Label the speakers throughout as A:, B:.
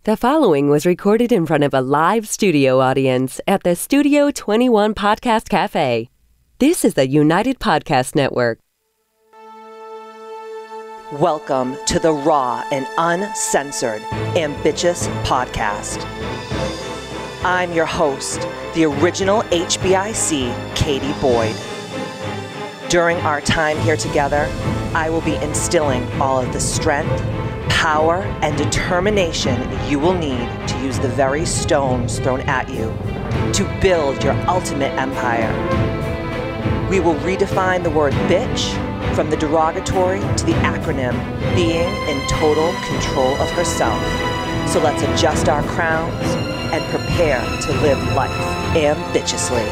A: The following was recorded in front of a live studio audience at the Studio 21 Podcast Cafe. This is the United Podcast Network.
B: Welcome to the raw and uncensored Ambitchious podcast. I'm your host, the original HBIC, Katie Boyd. During our time here together, I will be instilling all of the strength, power, and determination you will need to use the very stones thrown at you to build your ultimate empire. We will redefine the word bitch from the derogatory to the acronym being in total control of herself. So let's adjust our crowns and prepare to live life ambitiously.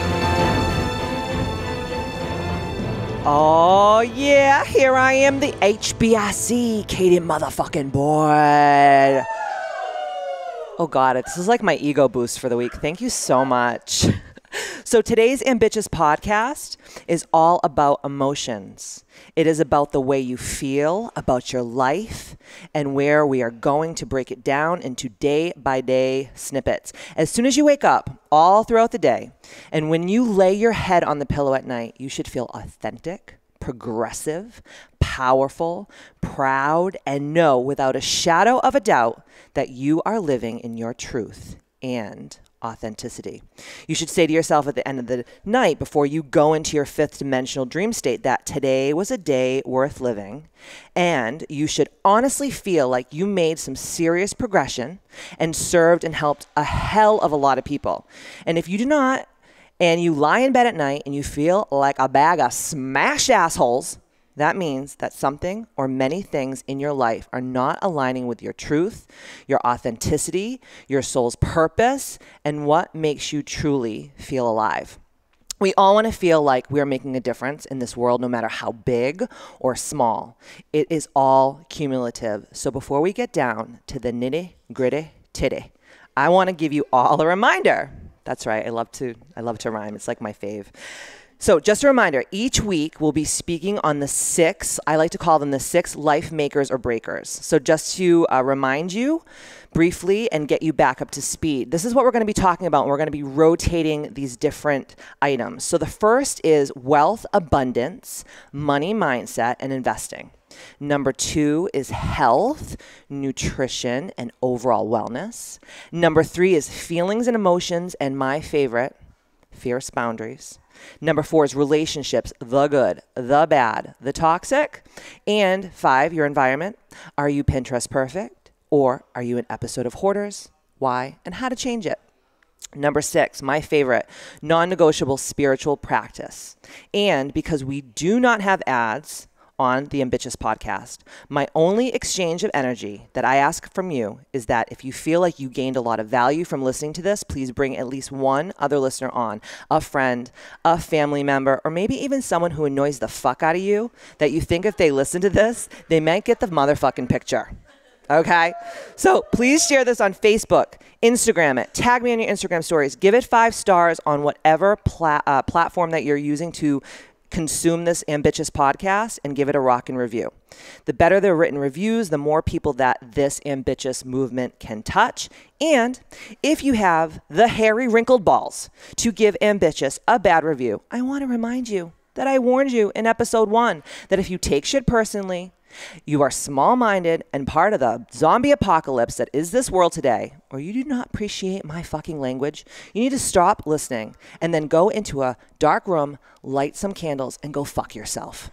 B: Oh yeah, here I am, the HBIC, Katie motherfucking Boyd. Oh God, this is like my ego boost for the week. Thank you so much. So today's Ambitchious podcast is all about emotions. It is about the way you feel about your life and where we are going to break it down into day-by-day snippets. As soon as you wake up, all throughout the day, and when you lay your head on the pillow at night, you should feel authentic, progressive, powerful, proud, and know without a shadow of a doubt that you are living in your truth and authenticity. You should say to yourself at the end of the night before you go into your fifth dimensional dream state that today was a day worth living, and you should honestly feel like you made some serious progression and served and helped a hell of a lot of people. And if you do not, and you lie in bed at night and you feel like a bag of smashed assholes, that means that something or many things in your life are not aligning with your truth, your authenticity, your soul's purpose, and what makes you truly feel alive. We all want to feel like we're making a difference in this world, no matter how big or small. It is all cumulative. So before we get down to the nitty gritty titty, I want to give you all a reminder. That's right. I love to rhyme. It's like my fave. So just a reminder, each week we'll be speaking on the six, I like to call them the six life makers or breakers. So just to remind you briefly and get you back up to speed, this is what we're going to be talking about. And we're going to be rotating these different items. So the first is wealth, abundance, money mindset, and investing. Number 2 is health, nutrition, and overall wellness. Number 3 is feelings and emotions, and my favorite, fierce boundaries. Number 4 is relationships, the good, the bad, the toxic. And 5, your environment. Are you Pinterest perfect? Or are you an episode of Hoarders? Why? And how to change it. Number 6, my favorite, non-negotiable spiritual practice. And because we do not have ads on the Ambitchious podcast, my only exchange of energy that I ask from you is that if you feel like you gained a lot of value from listening to this, please bring at least one other listener on, a friend, a family member, or maybe even someone who annoys the fuck out of you that you think if they listen to this, they might get the motherfucking picture. Okay? So please share this on Facebook, Instagram it, tag me on your Instagram stories, give it 5 stars on whatever platform that you're using to consume this Ambitchious podcast, and give it a rockin' review. The better the written reviews, the more people that this ambitious movement can touch. And if you have the hairy wrinkled balls to give Ambitchious a bad review, I want to remind you that I warned you in episode 1 that if you take shit personally, you are small-minded and part of the zombie apocalypse that is this world today, or you do not appreciate my fucking language, you need to stop listening and then go into a dark room, light some candles, and go fuck yourself.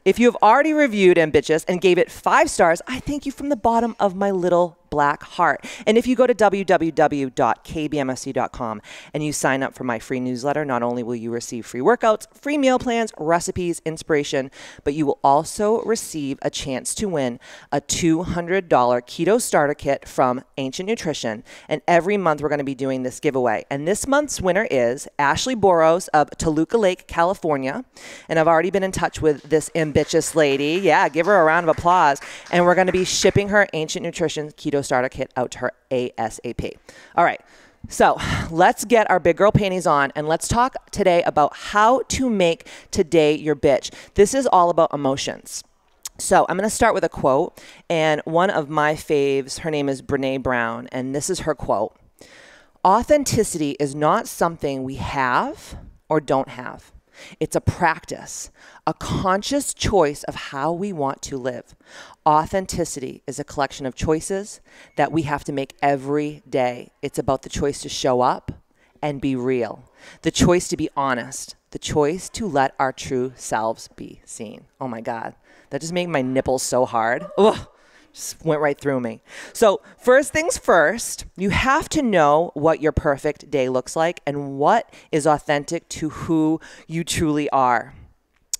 B: If you have already reviewed Ambitchious and gave it 5 stars, I thank you from the bottom of my little black heart. And if you go to www.kbmfc.com and you sign up for my free newsletter, not only will you receive free workouts, free meal plans, recipes, inspiration, but you will also receive a chance to win a $200 keto starter kit from Ancient Nutrition. And every month we're going to be doing this giveaway. And this month's winner is Ashley Boros of Toluca Lake, California. And I've already been in touch with this ambitious lady. Yeah, give her a round of applause. And we're going to be shipping her Ancient Nutrition keto starter kit out to her ASAP. All right. So let's get our big girl panties on and let's talk today about how to make today your bitch. This is all about emotions. So I'm going to start with a quote, and one of my faves, her name is Brene Brown, and this is her quote. Authenticity is not something we have or don't have. It's a practice, a conscious choice of how we want to live. Authenticity is a collection of choices that we have to make every day. It's about the choice to show up and be real, the choice to be honest, the choice to let our true selves be seen. Oh my God, that just made my nipples so hard. Ugh. Just went right through me. So first things first, you have to know what your perfect day looks like and what is authentic to who you truly are.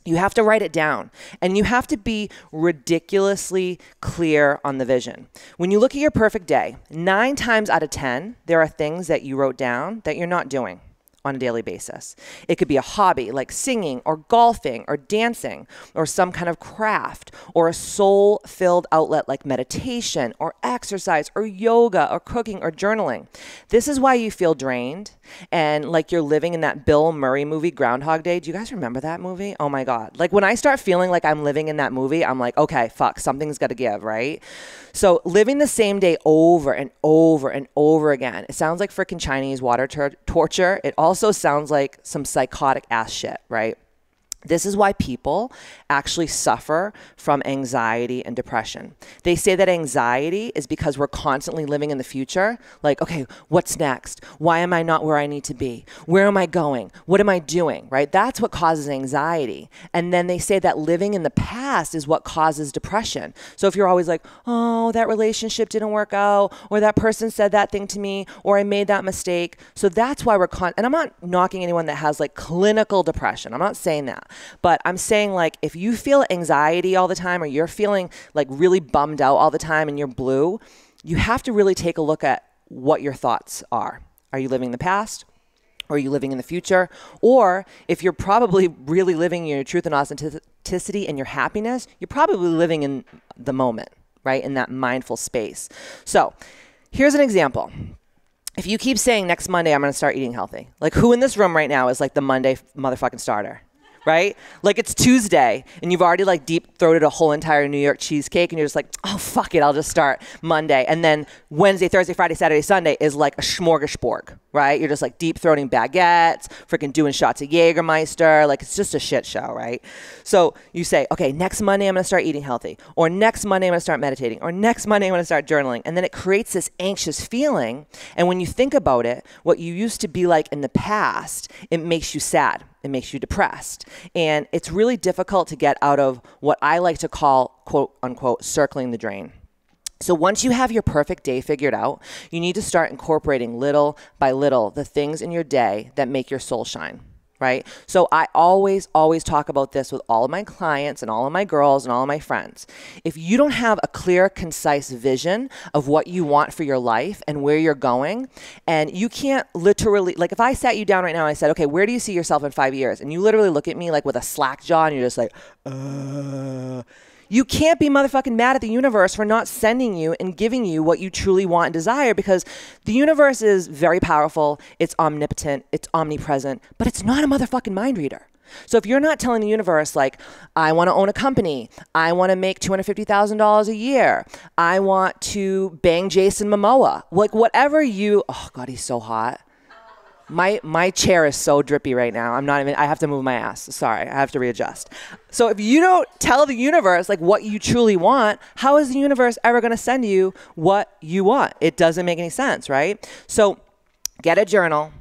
B: You have to write it down, and you have to be ridiculously clear on the vision. When you look at your perfect day, 9 times out of 10, there are things that you wrote down that you're not doing on a daily basis. It could be a hobby like singing or golfing or dancing or some kind of craft or a soul-filled outlet like meditation or exercise or yoga or cooking or journaling. This is why you feel drained and like you're living in that Bill Murray movie, Groundhog Day. Do you guys remember that movie? Oh my God. Like when I start feeling like I'm living in that movie, I'm like, okay, fuck, something's got to give, right? So living the same day over and over and over again, it sounds like freaking Chinese water torture. It also sounds like some psychotic ass shit, right? This is why people actually suffer from anxiety and depression. They say that anxiety is because we're constantly living in the future. Like, okay, what's next? Why am I not where I need to be? Where am I going? What am I doing? Right? That's what causes anxiety. And then they say that living in the past is what causes depression. So if you're always like, oh, that relationship didn't work out, or that person said that thing to me, or I made that mistake. So that's why and I'm not knocking anyone that has like clinical depression. I'm not saying that. But I'm saying, like, if you feel anxiety all the time or you're feeling like really bummed out all the time and you're blue, you have to really take a look at what your thoughts are. Are you living in the past? Or are you living in the future? Or if you're probably really living your truth and authenticity and your happiness, you're probably living in the moment, right? In that mindful space. So here's an example. If you keep saying next Monday, I'm going to start eating healthy. Like who in this room right now is like the Monday motherfucking starter? Right? Like it's Tuesday and you've already like deep throated a whole entire New York cheesecake and you're just like, oh, fuck it, I'll just start Monday. And then Wednesday, Thursday, Friday, Saturday, Sunday is like a smorgasbord, right? You're just like deep throating baguettes, freaking doing shots of Jägermeister. Like it's just a shit show, right? So you say, okay, next Monday I'm going to start eating healthy, or next Monday I'm going to start meditating, or next Monday I'm going to start journaling. And then it creates this anxious feeling. And when you think about it, what you used to be like in the past, it makes you sad. It makes you depressed. And it's really difficult to get out of what I like to call, quote unquote, circling the drain. So once you have your perfect day figured out, you need to start incorporating little by little the things in your day that make your soul shine. Right? So I always talk about this with all of my clients and all of my girls and all of my friends. If you don't have a clear, concise vision of what you want for your life and where you're going, and you can't literally, like if I sat you down right now and I said, okay, where do you see yourself in 5 years? And you literally look at me like with a slack jaw and you're just like, you can't be motherfucking mad at the universe for not sending you and giving you what you truly want and desire, because the universe is very powerful, it's omnipotent, it's omnipresent, but it's not a motherfucking mind reader. So if you're not telling the universe, like, I want to own a company, I want to make $250,000 a year, I want to bang Jason Momoa, like whatever you, oh God, he's so hot. My chair is so drippy right now. I have to move my ass. Sorry, I have to readjust. So if you don't tell the universe like what you truly want, how is the universe ever going to send you what you want? It doesn't make any sense, right? So get a journal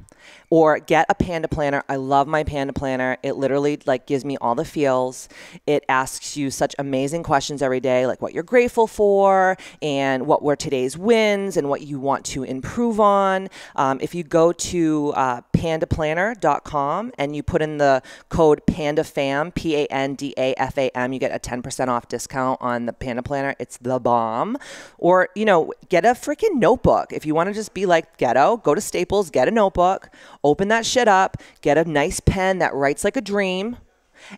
B: or get a Panda planner. I love my Panda planner. It literally like gives me all the feels. It asks you such amazing questions every day, like what you're grateful for and what were today's wins and what you want to improve on. If you go to pandaplanner.com and you put in the code PANDAFAM, PANDAFAM, you get a 10% off discount on the Panda planner. It's the bomb. Or, you know, get a freaking notebook. If you want to just be like ghetto, go to Staples, get a notebook, open that shit up, get a nice pen that writes like a dream,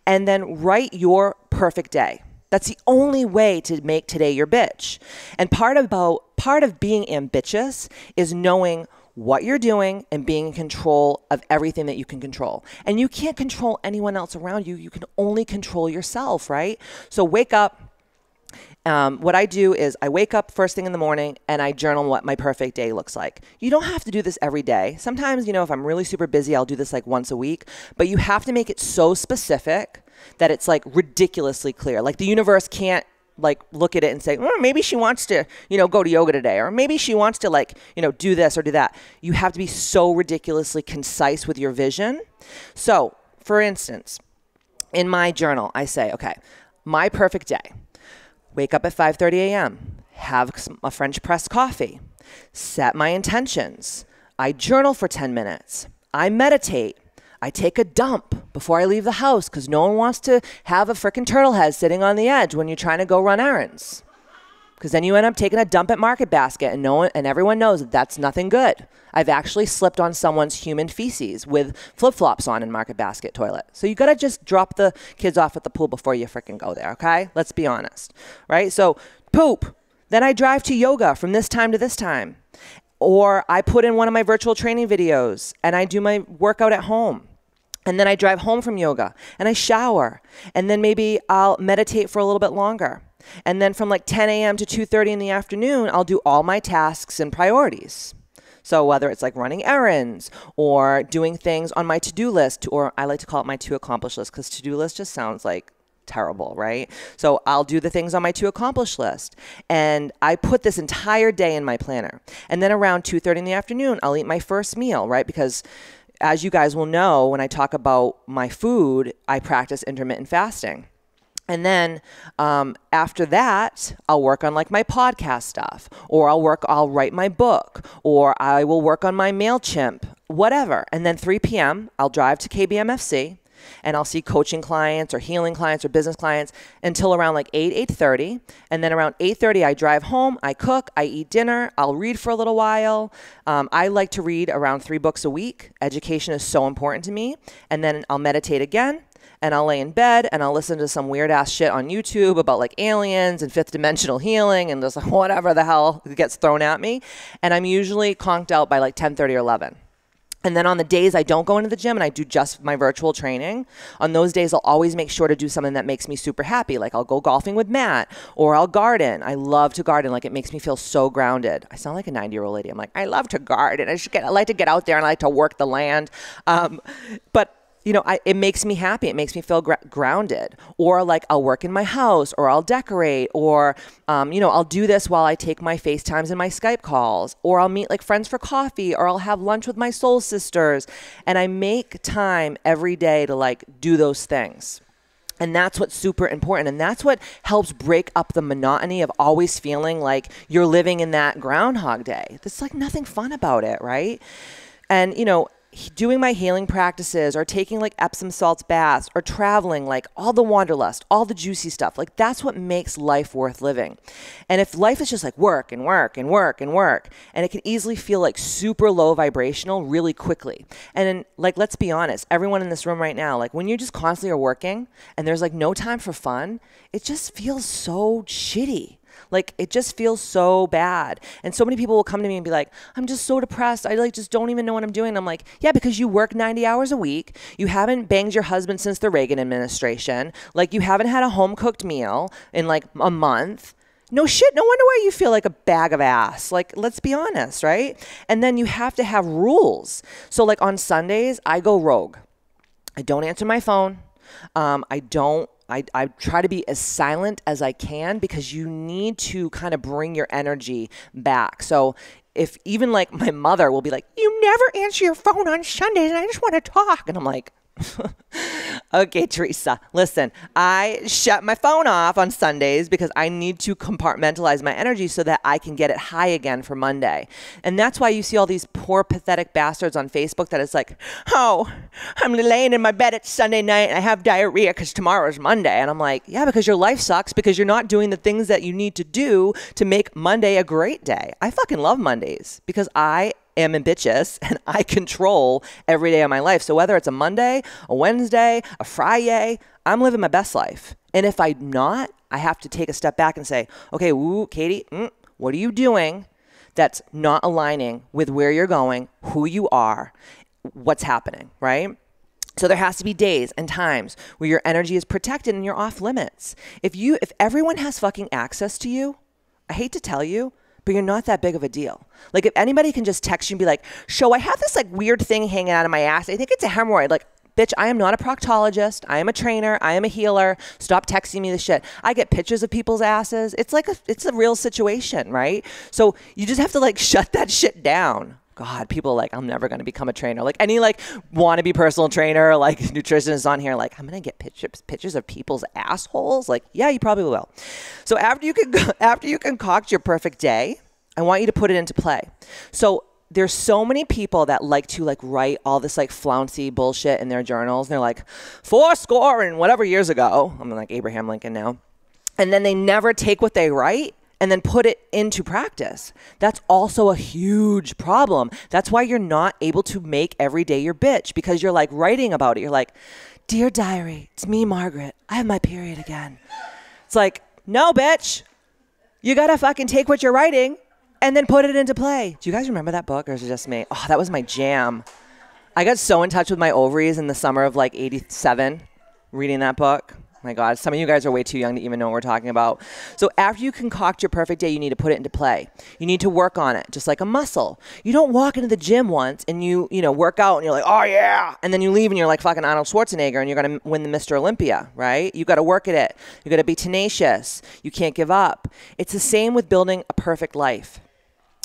B: and then write your perfect day. That's the only way to make today your bitch. And part of being ambitious is knowing what you're doing and being in control of everything that you can control. And you can't control anyone else around you. You can only control yourself, right? So wake up, What I do is I wake up first thing in the morning and I journal what my perfect day looks like. You don't have to do this every day. Sometimes, if I'm really super busy, I'll do this like once a week, but you have to make it so specific that it's like ridiculously clear. Like the universe can't like look at it and say, maybe she wants to, go to yoga today, or maybe she wants to like, do this or do that. You have to be so ridiculously concise with your vision. So for instance, in my journal, I say, okay, my perfect day. Wake up at 5:30 a.m., have a French press coffee, set my intentions. I journal for 10 minutes. I meditate. I take a dump before I leave the house because no one wants to have a freaking turtle head sitting on the edge when you're trying to go run errands. Because then you end up taking a dump at Market Basket and everyone knows that that's nothing good. I've actually slipped on someone's human feces with flip-flops on in Market Basket toilet. So you got to just drop the kids off at the pool before you freaking go there, okay? Let's be honest, right? So poop. Then I drive to yoga from this time to this time. Or I put in one of my virtual training videos and I do my workout at home. And then I drive home from yoga and I shower. And then maybe I'll meditate for a little bit longer. And then from like 10 a.m. to 2:30 in the afternoon, I'll do all my tasks and priorities. So whether it's like running errands or doing things on my to-do list, or I like to call it my to-accomplish list because to-do list just sounds like terrible, right? So I'll do the things on my to-accomplish list. And I put this entire day in my planner. And then around 2:30 in the afternoon, I'll eat my first meal, right? Because as you guys will know, when I talk about my food, I practice intermittent fasting. And then after that, I'll work on like my podcast stuff, or I'll write my book, or I will work on my MailChimp, whatever. And then 3 p.m., I'll drive to KBMFC and I'll see coaching clients or healing clients or business clients until around like 8:30. And then around 8:30, I drive home, I cook, I eat dinner, I'll read for a little while. I like to read around 3 books a week. Education is so important to me. And then I'll meditate again. And I'll lay in bed and I'll listen to some weird ass shit on YouTube about like aliens and fifth dimensional healing and just like whatever the hell gets thrown at me. And I'm usually conked out by like 10:30 or 11. And then on the days I don't go into the gym and I do just my virtual training, on those days I'll always make sure to do something that makes me super happy. Like I'll go golfing with Matt, or I'll garden. I love to garden. Like it makes me feel so grounded. I sound like a 90-year-old lady. I'm like, I love to garden. I like to get out there and I like to work the land. But it makes me happy. It makes me feel grounded. Or like I'll work in my house, or I'll decorate, or, I'll do this while I take my FaceTimes and my Skype calls, or I'll meet like friends for coffee, or I'll have lunch with my soul sisters. And I make time every day to like do those things. And that's what's super important. And that's what helps break up the monotony of always feeling like you're living in that Groundhog Day. There's like nothing fun about it, right? And, doing my healing practices, or taking like Epsom salts baths, or traveling, like all the wanderlust, all the juicy stuff, like that's what makes life worth living. And if life is just like work and work and work and work, and it can easily feel like super low vibrational really quickly. And then like, let's be honest, everyone in this room right now, like when you just constantly are working and there's like no time for fun, it just feels so shitty. Like it just feels so bad. And so many people will come to me and be like, I'm just so depressed. I like just don't even know what I'm doing. And I'm like, yeah, because you work 90 hours a week. You haven't banged your husband since the Reagan administration. Like you haven't had a home cooked meal in like a month. No shit. No wonder why you feel like a bag of ass. Like, let's be honest, right? And then you have to have rules. So like on Sundays, I go rogue. I don't answer my phone. I try to be as silent as I can, because you need to kind of bring your energy back. So if even like my mother will be like, you never answer your phone on Sundays and I just want to talk. And I'm like, okay, Teresa, listen, I shut my phone off on Sundays because I need to compartmentalize my energy so that I can get it high again for Monday. And that's why you see all these poor, pathetic bastards on Facebook that it's like, oh, I'm laying in my bed at Sunday night and I have diarrhea because tomorrow is Monday. And I'm like, yeah, because your life sucks because you're not doing the things that you need to do to make Monday a great day. I fucking love Mondays because I am ambitious and I control every day of my life. So whether it's a Monday, a Wednesday, a Friday, I'm living my best life. And if I'm not, I have to take a step back and say, okay, Katie, what are you doing that's not aligning with where you're going, who you are, what's happening, right? So there has to be days and times where your energy is protected and you're off limits. If everyone has fucking access to you, I hate to tell you, but you're not that big of a deal. Like if anybody can just text you and be like, "Show, I have this like weird thing hanging out of my ass. I think it's a hemorrhoid." Like, bitch, I am not a proctologist. I am a trainer. I am a healer. Stop texting me this shit. I get pictures of people's asses. It's a real situation, right? So you just have to like shut that shit down. God, people are like, I'm never going to become a trainer. Like any like wannabe personal trainer, like nutritionist on here, like I'm going to get pictures of people's assholes. Like, yeah, you probably will. So after you concoct your perfect day, I want you to put it into play. So there's so many people that like to like write all this like flouncy bullshit in their journals. And they're like 40 and whatever years ago. I'm like Abraham Lincoln now. And then they never take what they write and then put it into practice. That's also a huge problem. That's why you're not able to make every day your bitch, because you're like writing about it. You're like, "Dear diary, it's me, Margaret. I have my period again." It's like, no, bitch. You gotta fucking take what you're writing and then put it into play. Do you guys remember that book, or is it just me? Oh, that was my jam. I got so in touch with my ovaries in the summer of like 87 reading that book. My God, some of you guys are way too young to even know what we're talking about. So after you concoct your perfect day, you need to put it into play. You need to work on it, just like a muscle. You don't walk into the gym once and you work out and you're like, "Oh yeah," and then you leave and you're like fucking Arnold Schwarzenegger and you're gonna win the Mr. Olympia, right? You got to work at it. You got to be tenacious. You can't give up. It's the same with building a perfect life.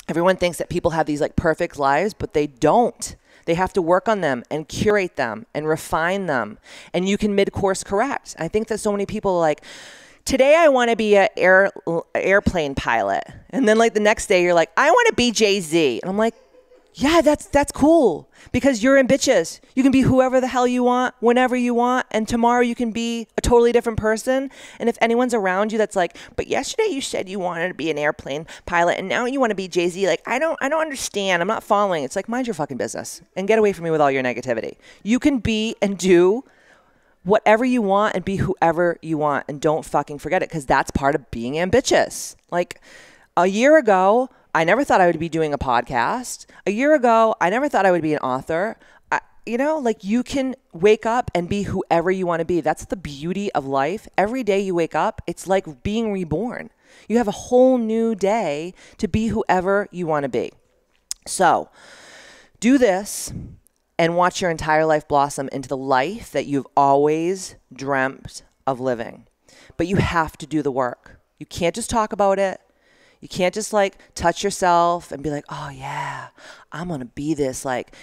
B: Everyone thinks that people have these like perfect lives, but they don't. They have to work on them and curate them and refine them. And you can mid-course correct. I think that so many people are like, "Today I want to be an airplane pilot." And then like the next day you're like, "I want to be Jay-Z." And I'm like, yeah, that's cool, because you're ambitious. You can be whoever the hell you want, whenever you want, and tomorrow you can be a totally different person. And if anyone's around you that's like, "But yesterday you said you wanted to be an airplane pilot and now you want to be Jay-Z," like, I don't understand. I'm not following. It's like, mind your fucking business and get away from me with all your negativity. You can be and do whatever you want and be whoever you want, and don't fucking forget it, because that's part of being ambitious. Like a year ago, I never thought I would be doing a podcast. A year ago, I never thought I would be an author. Like you can wake up and be whoever you want to be. That's the beauty of life. Every day you wake up, it's like being reborn. You have a whole new day to be whoever you want to be. So do this and watch your entire life blossom into the life that you've always dreamt of living. But you have to do the work. You can't just talk about it. You can't just like touch yourself and be like, "Oh yeah, I'm going to be this like,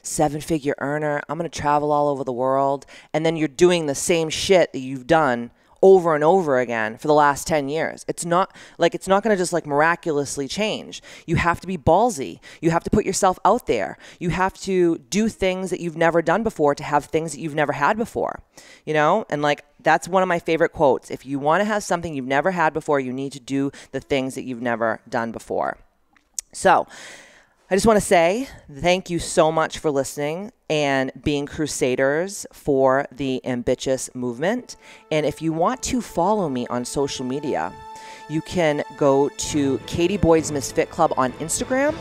B: 7-figure earner. I'm going to travel all over the world." And then you're doing the same shit that you've done over and over again for the last 10 years. It's not going to just like miraculously change. You have to be ballsy. You have to put yourself out there. You have to do things that you've never done before to have things that you've never had before, and like, that's one of my favorite quotes. If you want to have something you've never had before, you need to do the things that you've never done before. So I just want to say thank you so much for listening and being crusaders for the Ambitchious movement. And if you want to follow me on social media, you can go to Katie Boyd's Misfit Club on Instagram,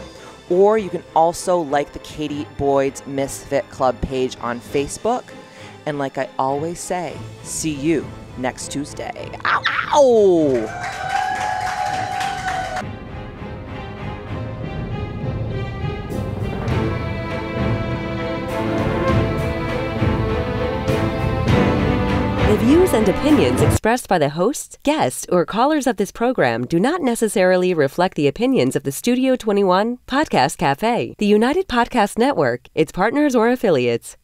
B: or you can also like the Katie Boyd's Misfit Club page on Facebook. And like I always say, see you next Tuesday. Ow, ow!
A: The views and opinions expressed by the hosts, guests, or callers of this program do not necessarily reflect the opinions of the Studio 21 Podcast Cafe, the United Podcast Network, its partners, or affiliates.